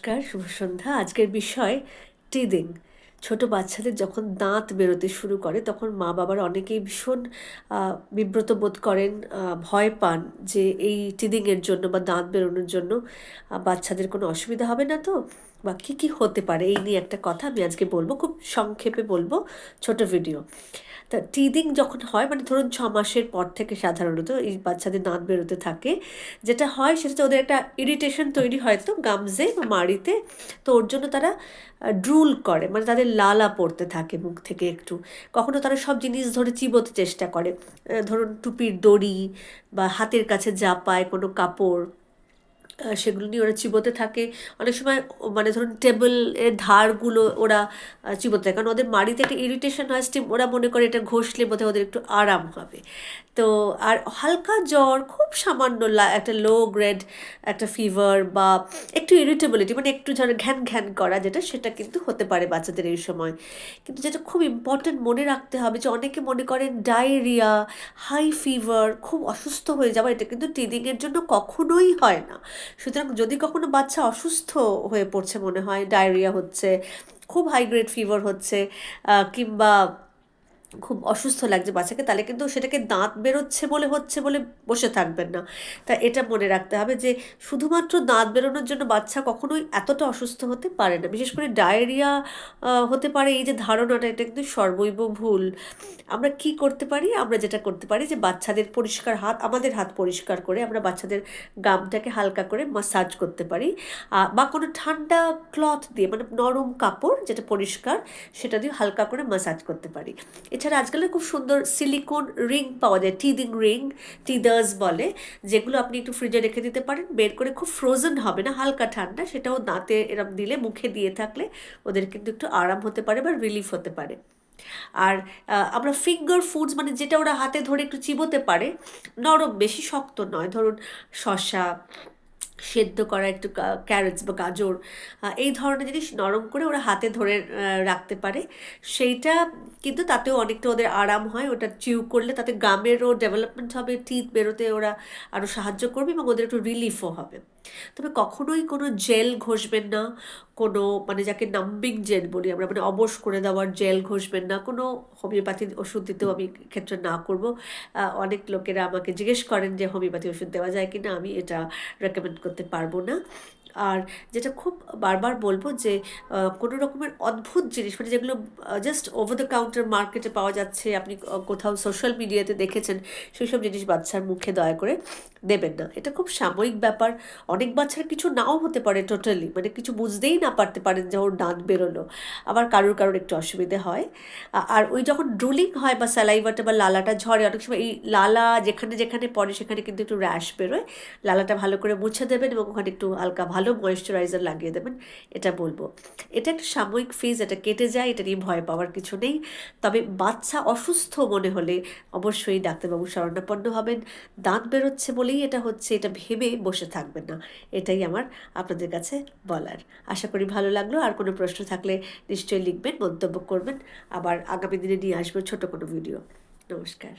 নমস্কার, শুভ সন্ধ্যা। আজকের বিষয় টিদিং। ছোট বাচ্চাদের যখন দাঁত বেরোতে শুরু করে তখন মা বাবারা অনেকেই ভীষণ বিব্রত বোধ করেন, ভয় পান যে এই টিদিংয়ের জন্য বা দাঁত বেরোনোর জন্য বাচ্চাদের কোনো অসুবিধা হবে না তো, বা কী কী হতে পারে এই নিয়ে একটা কথা আমি আজকে বলবো, খুব সংক্ষেপে বলবো, ছোট ভিডিও। তা টিদিং যখন হয় মানে ধরুন 6 মাসের পর থেকে সাধারণত এই বাচ্চাদের দাঁত বেরোতে থাকে। যেটা হয় সেটা হচ্ছে ওদের একটা ইরিটেশন তৈরি হয় তো গামজে বা মাড়িতে। তো ওর জন্য তারা ড্রুল করে, মানে তাদের লালা পড়তে থাকে মুখ থেকে একটু। কখনো তারা সব জিনিস ধরে চিবোতে চেষ্টা করে, ধরুন টুপির দড়ি বা হাতের কাছে যা পায় কোনো কাপড়, সেগুলো নিয়ে ওরা চিবোতে থাকে। অনেক সময় মানে ধরুন টেবিলের ধারগুলো ওরা চিবোতে থাকে, কারণ ওদের মাড়িতে একটা ইরিটেশন হয়, স্টিম, ওরা মনে করে এটা ঘষলে বোধহয় ওদের একটু আরাম হবে। তো আর হালকা জ্বর, খুব সামান্য একটা লো গ্রেড একটা ফিভার বা একটু ইরিটেবিলিটি, মানে একটু যেন ঘ্যান ঘ্যান করা, যেটা সেটা কিন্তু হতে পারে বাচ্চাদের এই সময়। কিন্তু যেটা খুব ইম্পর্ট্যান্ট মনে রাখতে হবে যে অনেকে মনে করেন ডায়রিয়া, হাই ফিভার, খুব অসুস্থ হয়ে যাওয়া, এটা কিন্তু টিদিংয়ের জন্য কখনোই হয় না। সুতরাং যদি কখনো বাচ্চা অসুস্থ হয়ে পড়ছে, মনে হয় ডায়রিয়া হচ্ছে, খুব হাই গ্রেড ফিভার হচ্ছে, কিংবা খুব অসুস্থ লাগছে বাচ্চাকে, তাহলে কিন্তু সেটাকে দাঁত বেরোচ্ছে বলে হচ্ছে বলে বসে থাকবেন না। তা এটা মনে রাখতে হবে যে শুধুমাত্র দাঁত বেরোনোর জন্য বাচ্চা কখনোই এতটা অসুস্থ হতে পারে না। বিশেষ করে ডায়রিয়া হতে পারে, এই যে ধারণাটা, এটা কিন্তু সর্বৈব ভুল। আমরা কি করতে পারি? আমরা যেটা করতে পারি যে বাচ্চাদের পরিষ্কার হাত, আমাদের হাত পরিষ্কার করে আমরা বাচ্চাদের গামটাকে হালকা করে মাসাজ করতে পারি, বা কোনো ঠান্ডা ক্লথ দিয়ে, মানে নরম কাপড় যেটা পরিষ্কার, সেটা দিয়ে হালকা করে মাসাজ করতে পারি। এছাড়া আজকাল খুব সুন্দর সিলিকন রিং পাওয়া যায়, টিদিং রিং, টিদার্স বলে, যেগুলো আপনি একটু ফ্রিজে রেখে দিতে পারেন, বের করে, খুব ফ্রোজেন হবে না, হালকা ঠান্ডা, সেটাও দাঁতে এরম দিলে, মুখে দিয়ে থাকলে ওদের কিন্তু একটু আরাম হতে পারে বা রিলিফ হতে পারে। আর আমরা ফিঙ্গার ফুডস, মানে যেটা ওরা হাতে ধরে একটু চিবোতে পারে, নরম, বেশি শক্ত নয়, ধরুন শসা, সেদ্ধ করা একটু ক্যারেটস বা গাজর, এই ধরনের জিনিস নরম করে ওরা হাতে ধরে রাখতে পারে। সেইটা কিন্তু তাতেও অনেকটা ওদের আরাম হয়, ওটা চিউ করলে তাতে গামেরও ডেভেলপমেন্ট হবে, টিথ বেরোতে ওরা আরও সাহায্য করবে এবং ওদের একটু রিলিফও হবে। তবে কখনোই কোনো জেল ঘষবেন না, কোনো, মানে যাকে নাম্বিং জেল বলি আমরা, মানে অবশ করে দেওয়ার জেল ঘষবেন না, কোনো হোমিওপ্যাথি ওষুধ দিতেও আমি ক্ষেত্রে না করব। অনেক লোকেরা আমাকে জিজ্ঞেস করেন যে হোমিওপ্যাথি ওষুধ দেওয়া যায় কি না, আমি এটা রেকমেন্ড করতে পারবো না। আর যেটা খুব বারবার বলবো যে কোনো রকমের অদ্ভুত জিনিস, মানে যেগুলো জাস্ট ওভার দ্য কাউন্টার মার্কেটে পাওয়া যাচ্ছে, আপনি কোথাও সোশ্যাল মিডিয়াতে দেখেছেন, সেই সব জিনিস বাচ্চার মুখে দয়া করে দেবেন না। এটা খুব সাময়িক ব্যাপার। অনেক বাচ্চার কিছু নাও হতে পারে টোটালি, মানে কিছু বুঝতেই না পারতে পারেন যে ওর দাঁত বেরোলো, আবার কারোর কারোর একটু অসুবিধে হয়। আর ওই যখন ড্রুলিং হয় বা স্যালাইভাটা বা লালাটা ঝরে, অনেক সময় এই লালা যেখানে যেখানে পড়ে সেখানে কিন্তু একটু র্যাশ বেরোয়। লালাটা ভালো করে মুছে দেবেন এবং ওখানে একটু হালকা ভালো ময়েশ্চারাইজার লাগিয়ে দেবেন, এটা বলবো। এটা একটা সাময়িক ফেজ, এটা কেটে যায়, এটা নিয়ে ভয় পাওয়ার কিছু নেই। তবে বাচ্চা অসুস্থ মনে হলে অবশ্যই ডাক্তারবাবুর শরণাপন্ন হবেন। দাঁত বেরোচ্ছে বলেই এটা হচ্ছে, এটা ভেবে বসে থাকবেন না। এটাই আমার আপনাদের কাছে বলার। আশা করি ভালো লাগলো। আর কোনো প্রশ্ন থাকলে নিশ্চয়ই লিখবেন, মন্তব্য করবেন। আবার আগামী দিনে নিয়ে আসবো ছোট কোনো ভিডিও। নমস্কার।